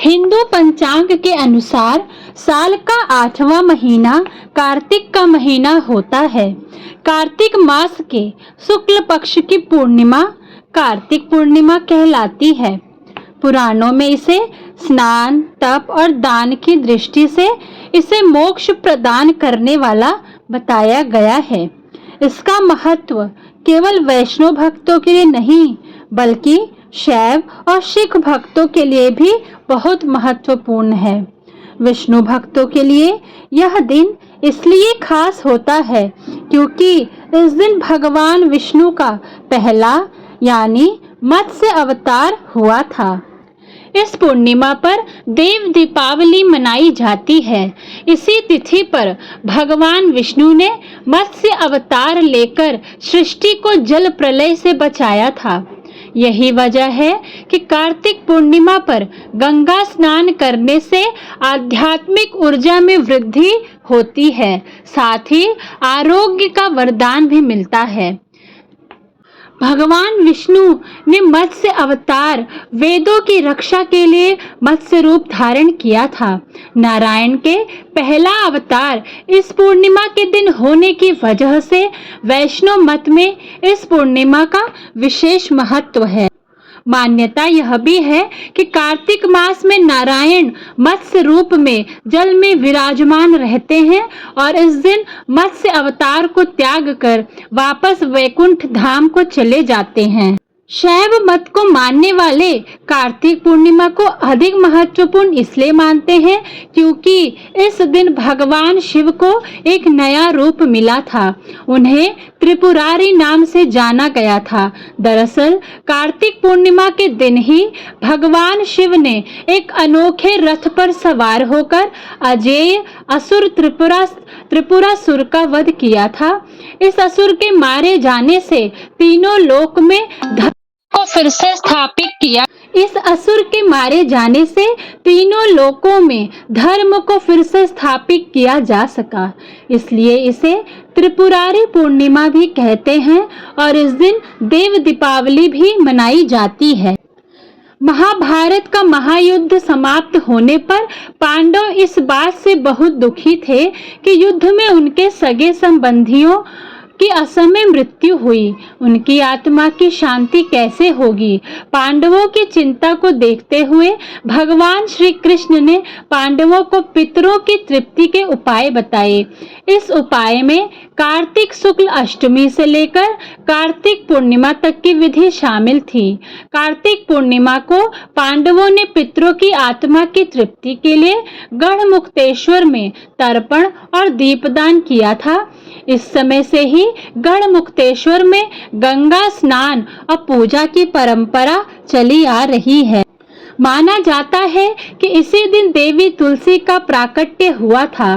हिंदू पंचांग के अनुसार साल का 8वां महीना कार्तिक का महीना होता है। कार्तिक मास के शुक्ल पक्ष की पूर्णिमा कार्तिक पूर्णिमा कहलाती है। पुराणों में इसे स्नान, तप और दान की दृष्टि से इसे मोक्ष प्रदान करने वाला बताया गया है। इसका महत्व केवल वैष्णव भक्तों के लिए नहीं, बल्कि शैव और सिख भक्तों के लिए भी बहुत महत्वपूर्ण है। विष्णु भक्तों के लिए यह दिन इसलिए खास होता है क्योंकि इस दिन भगवान विष्णु का पहला यानी मत्स्य अवतार हुआ था। इस पूर्णिमा पर देव दीपावली मनाई जाती है। इसी तिथि पर भगवान विष्णु ने मत्स्य अवतार लेकर सृष्टि को जल प्रलय से बचाया था। यही वजह है कि कार्तिक पूर्णिमा पर गंगा स्नान करने से आध्यात्मिक ऊर्जा में वृद्धि होती है, साथ ही आरोग्य का वरदान भी मिलता है। भगवान विष्णु ने मत्स्य अवतार वेदों की रक्षा के लिए मत्स्य रूप धारण किया था। नारायण के पहला अवतार इस पूर्णिमा के दिन होने की वजह से वैष्णव मत में इस पूर्णिमा का विशेष महत्व है। मान्यता यह भी है कि कार्तिक मास में नारायण मत्स्य रूप में जल में विराजमान रहते हैं और इस दिन मत्स्य अवतार को त्याग कर वापस वैकुंठ धाम को चले जाते हैं। शैव मत को मानने वाले कार्तिक पूर्णिमा को अधिक महत्वपूर्ण इसलिए मानते हैं क्योंकि इस दिन भगवान शिव को एक नया रूप मिला था। उन्हें त्रिपुरारी नाम से जाना गया था। दरअसल कार्तिक पूर्णिमा के दिन ही भगवान शिव ने एक अनोखे रथ पर सवार होकर अजेय असुर त्रिपुरासुर का वध किया था। इस असुर के मारे जाने से तीनों लोक में को फिर से स्थापित किया। इस असुर के मारे जाने से तीनों लोकों में धर्म को फिर से स्थापित किया जा सका, इसलिए इसे त्रिपुरारी पूर्णिमा भी कहते हैं और इस दिन देव दीपावली भी मनाई जाती है। महाभारत का महायुद्ध समाप्त होने पर पांडव इस बात से बहुत दुखी थे कि युद्ध में उनके सगे संबंधियों की असमय मृत्यु हुई। उनकी आत्मा की शांति कैसे होगी? पांडवों की चिंता को देखते हुए भगवान श्री कृष्ण ने पांडवों को पितरों की तृप्ति के उपाय बताए। इस उपाय में कार्तिक शुक्ल अष्टमी से लेकर कार्तिक पूर्णिमा तक की विधि शामिल थी। कार्तिक पूर्णिमा को पांडवों ने पितरों की आत्मा की तृप्ति के लिए गढ़मुक्तेश्वर में तर्पण और दीपदान किया था। इस समय से ही गढ़मुक्तेश्वर में गंगा स्नान और पूजा की परंपरा चली आ रही है। माना जाता है कि इसी दिन देवी तुलसी का प्राकट्य हुआ था।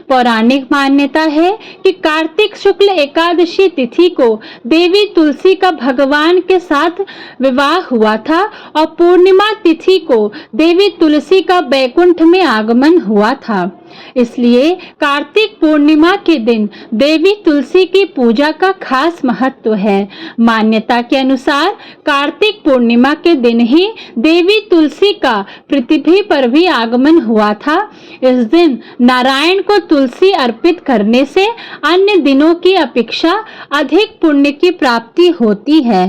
पौराणिक मान्यता है कि कार्तिक शुक्ल एकादशी तिथि को देवी तुलसी का भगवान के साथ विवाह हुआ था और पूर्णिमा तिथि को देवी तुलसी का बैकुंठ में आगमन हुआ था। इसलिए कार्तिक पूर्णिमा के दिन देवी तुलसी की पूजा का खास महत्व है। मान्यता के अनुसार कार्तिक पूर्णिमा के दिन ही देवी तुलसी का पृथ्वी पर भी आगमन हुआ था। इस दिन नारायण को तुलसी अर्पित करने से अन्य दिनों की अपेक्षा अधिक पुण्य की प्राप्ति होती है।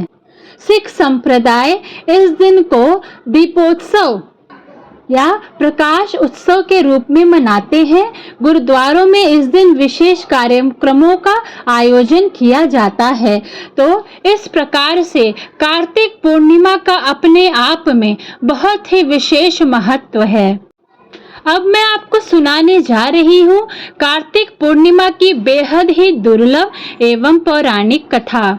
सिख संप्रदाय इस दिन को दीपोत्सव या प्रकाश उत्सव के रूप में मनाते हैं। गुरुद्वारों में इस दिन विशेष कार्यक्रमों का आयोजन किया जाता है। तो इस प्रकार से कार्तिक पूर्णिमा का अपने आप में बहुत ही विशेष महत्व है। अब मैं आपको सुनाने जा रही हूँ कार्तिक पूर्णिमा की बेहद ही दुर्लभ एवं पौराणिक कथा।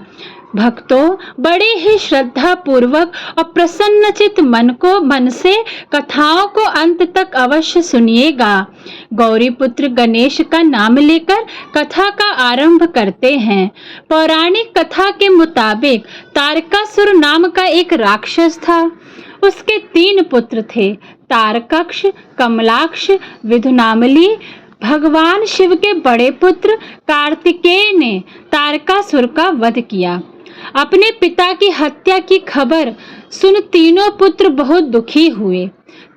भक्तों, बड़े ही श्रद्धा पूर्वक और प्रसन्नचित मन से कथाओं को अंत तक अवश्य सुनिएगा। गौरी पुत्र गणेश का नाम लेकर कथा का आरंभ करते हैं। पौराणिक कथा के मुताबिक तारकासुर नाम का एक राक्षस था। उसके 3 पुत्र थे, तारकक्ष, कमलाक्ष, विधुनामली। भगवान शिव के बड़े पुत्र कार्तिकेय ने तारकासुर का वध किया। अपने पिता की हत्या की खबर सुन तीनों पुत्र बहुत दुखी हुए।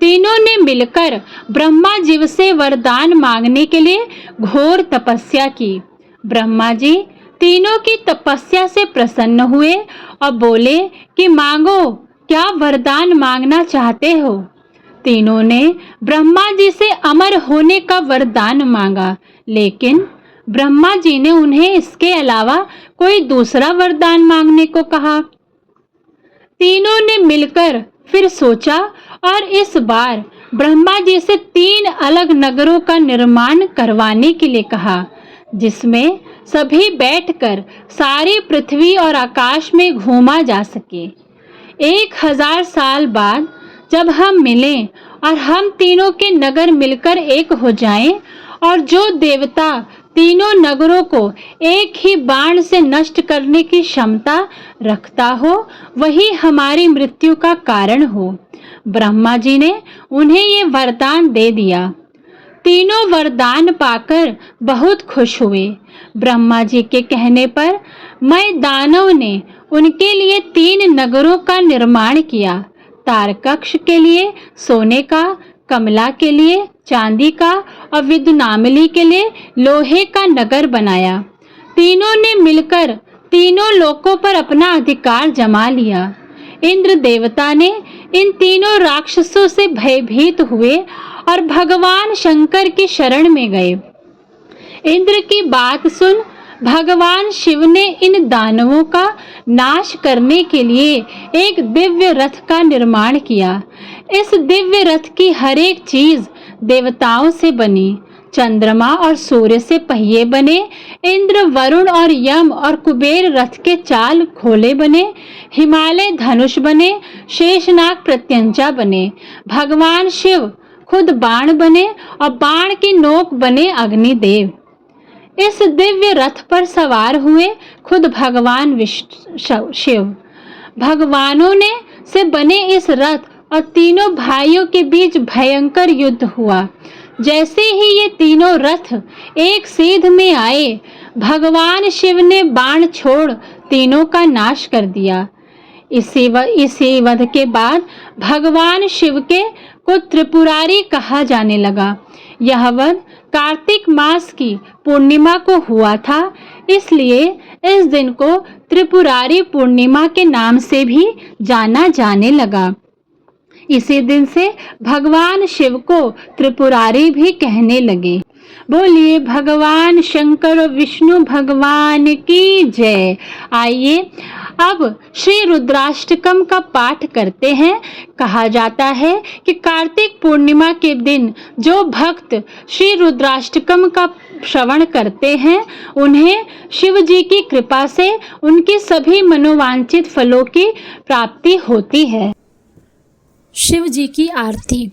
तीनों ने मिलकर ब्रह्मा जी से वरदान मांगने के लिए घोर तपस्या की। ब्रह्मा जी तीनों की तपस्या से प्रसन्न हुए और बोले कि मांगो, क्या वरदान मांगना चाहते हो। तीनों ने ब्रह्मा जी से अमर होने का वरदान मांगा, लेकिन ब्रह्मा जी ने उन्हें इसके अलावा कोई दूसरा वरदान मांगने को कहा। तीनों ने मिलकर फिर सोचा और इस बार ब्रह्मा जी से 3 अलग नगरों का निर्माण करवाने के लिए कहा, जिसमें सभी बैठकर सारी पृथ्वी और आकाश में घूमा जा सके। 1000 साल बाद जब हम मिलें और हम तीनों के नगर मिलकर एक हो जाएं, और जो देवता तीनों नगरों को एक ही बाण से नष्ट करने की क्षमता रखता हो, वही हमारी मृत्यु का कारण हो। ब्रह्मा जी ने उन्हें ये वरदान दे दिया। तीनों वरदान पाकर बहुत खुश हुए। ब्रह्मा जी के कहने पर मैं दानव ने उनके लिए 3 नगरों का निर्माण किया। तारकक्ष के लिए सोने का, कमला के लिए चांदी का और विद्युनामली के लिए लोहे का नगर बनाया। तीनों ने मिलकर तीनों लोकों पर अपना अधिकार जमा लिया। इंद्र देवता ने इन तीनों राक्षसों से भयभीत हुए और भगवान शंकर की शरण में गए। इंद्र की बात सुन भगवान शिव ने इन दानवों का नाश करने के लिए एक दिव्य रथ का निर्माण किया। इस दिव्य रथ की हर एक चीज देवताओं से बनी। चंद्रमा और सूर्य से पहिए बने, इंद्र, वरुण और यम और कुबेर रथ के चाल खोले बने, हिमालय धनुष बने, शेषनाग प्रत्यंचा बने, भगवान शिव खुद बाण बने और बाण की नोक बने अग्निदेव। इस दिव्य रथ पर सवार हुए खुद भगवान शिव। भगवानों ने से बने इस रथ और तीनों भाइयों के बीच भयंकर युद्ध हुआ। जैसे ही ये तीनों रथ एक सीध में आए, भगवान शिव ने बाण छोड़ तीनों का नाश कर दिया। इसी वध के बाद भगवान शिव को त्रिपुरारी कहा जाने लगा। यह वध कार्तिक मास की पूर्णिमा को हुआ था, इसलिए इस दिन को त्रिपुरारी पूर्णिमा के नाम से भी जाना जाने लगा। इसी दिन से भगवान शिव को त्रिपुरारी भी कहने लगे। बोलिए भगवान शंकर और विष्णु भगवान की जय। आइए अब श्री रुद्राष्टकम का पाठ करते हैं। कहा जाता है कि कार्तिक पूर्णिमा के दिन जो भक्त श्री रुद्राष्टकम का श्रवण करते हैं, उन्हें शिव जी की कृपा से उनकी सभी मनोवांछित फलों की प्राप्ति होती है। शिव जी की आरती।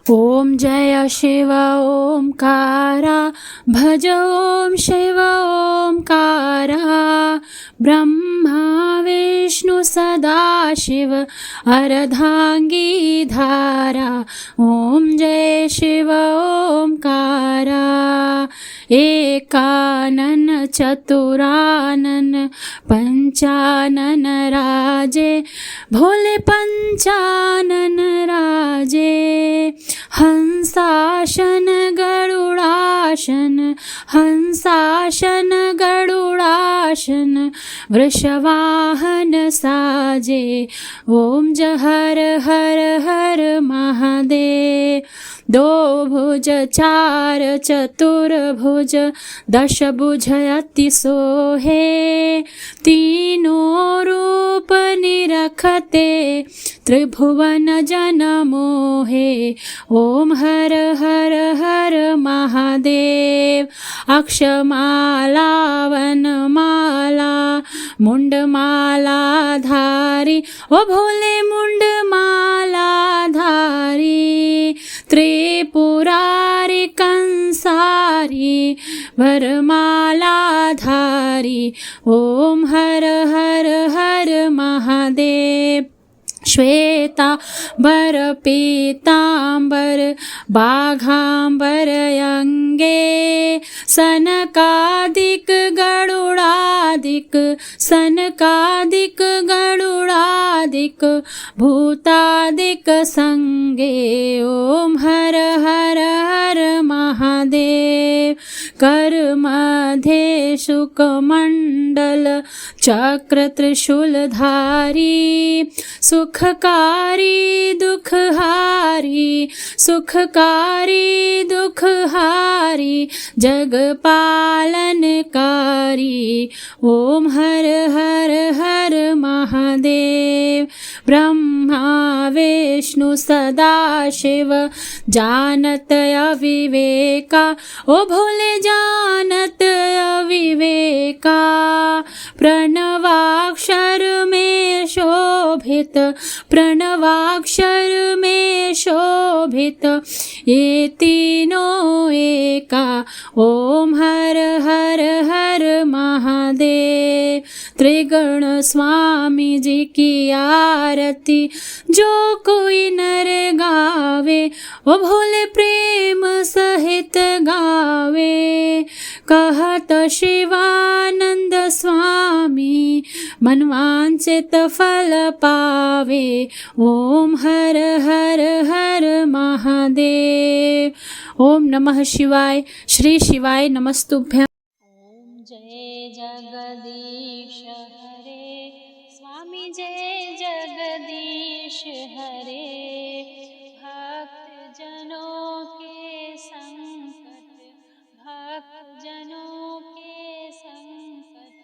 ओम जय शिव ओमकारा, भज ओम शिव ओमकारा, ब्रह्मा विष्णु सदा शिव अर्धांगी धारा। ओम जय शिव ओमकारा, एकानन चतुरानन पंचानन राजे, भोले पंचानन राजे। हंसाशन गरुड़ाशन, हंसाशन गरुड़ाशन, वृषवाहन साजे। ओम जय हर हर हर महादेव। 2 भुज 4 चतुर्भुज, 10 भुज अति सोहे। तीनों रूप निरखते, त्रिभुवन जन मोहे। ओम हर हर हर महादेव। अक्षमाला वनमाला, मुंडमाला धारी, ओ भोले मुंडमाला धारी। त्रिपुरारी कंसारी, वरमाला धारी। ओम हर हर हर महादेव। श्वेतांबर पीतांबर बाघांबर अंगे सनकादिक गरुडादिक सनकादिक गरुडादिक भूतादिक संगे ओम हर हर हर महादेव कर मध्ये शुकमंडल चक्र त्रिशूलधारी सुखकारी दुखहारी सुखकारी दुखहारी जगपालनकारी ओम हर हर हर महादेव ब्रह्मा विष्णु सदाशिव जानत अविवेका ओ भोले जानत अविवेका प्रणवाक्षर में शोभित प्रणवाक्षर में शोभित ये तीनों एका ओम हर हर हर महादेव त्रिगुण स्वामी जी की आरती जो कोई नर गावे वो भोले प्रेम सहित गावे कहत शिवानंद स्वामी मनवांचित फल पावे ओम हर हर हर महादेव ओम नमः शिवाय श्री शिवाय नमस्तुभ्यं ओम जय जगदीश हरे स्वामी जय जगदीश हरे भक्त जनों के संकट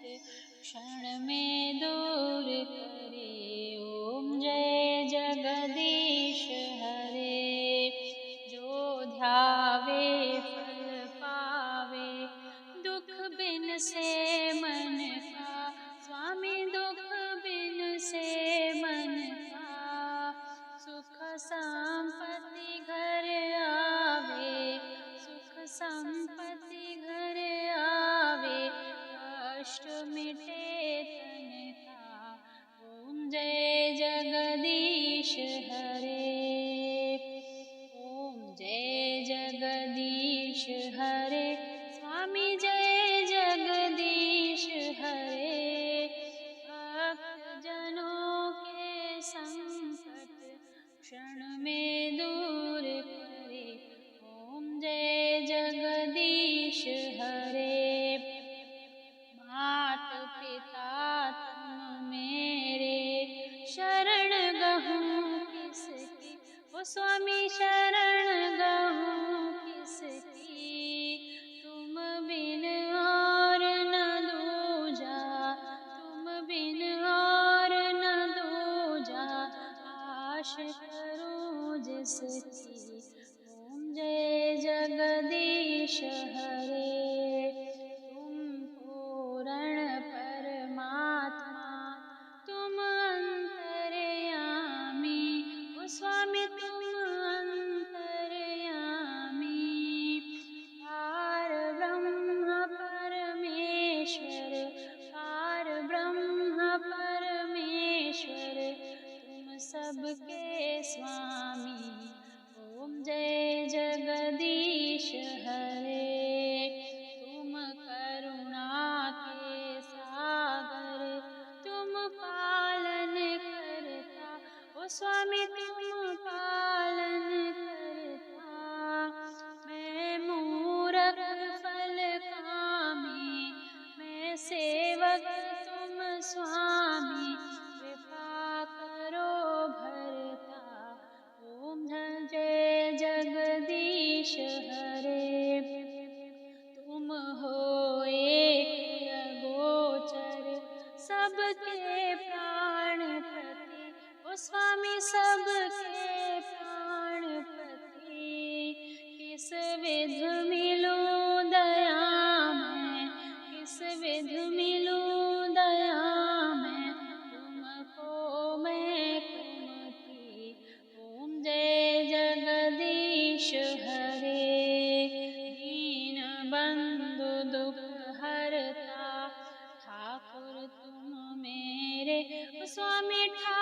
क्षण में दूर करे ओम जय जगदीश हरे जो ध्यावे फल पावे दुख बिन से मन का स्वामी दुख बिन से मन का सुख संपत्ति घर आवे सुख संपत्ति घर आवे कष्ट मिटे तन का ओम जय जगदीश हरे ओम जय जगदीश हरे स्वामी जय जगदीश हरे भक्त जनों के संकट क्षण में दूर करे ओम जय जगदीश हरे मात पिता तुम मेरे शरण गहूँ किसकी ओ स्वामी शरण गहूँ किसकी तुम बिन और न दूजा तुम बिन और न दूजा आश करूं जिसकी ओम जय जगदीश हरे तुम पूर्ण परमात्मा तुम अंतर्यामी ओ स्वामी तुम अंतर्यामी पार ब्रह्म परमेश्वर पार ब्रह्म परमेश्वर तुम सबके स्वामी ओम जय जगदीश हरे तुम करुणा के सागर तुम पालन करता ओ स्वामी तुम पालन करता मैं मूरख फल कामी मैं सेवक तुम स्वामी कृपा करो भरता ओम जय जगदीश हरे तुम हो एक अगोचर सबके प्राणपति ओ स्वामी सबके प्राणपति किस विध मिलूं दया में किस विध मिलूं दया में तुमको मैं कुमति ओम जय जगदीश हरे दीन बंधु दुख हरता ठाकुर तुम मेरे स्वामी ठाकुर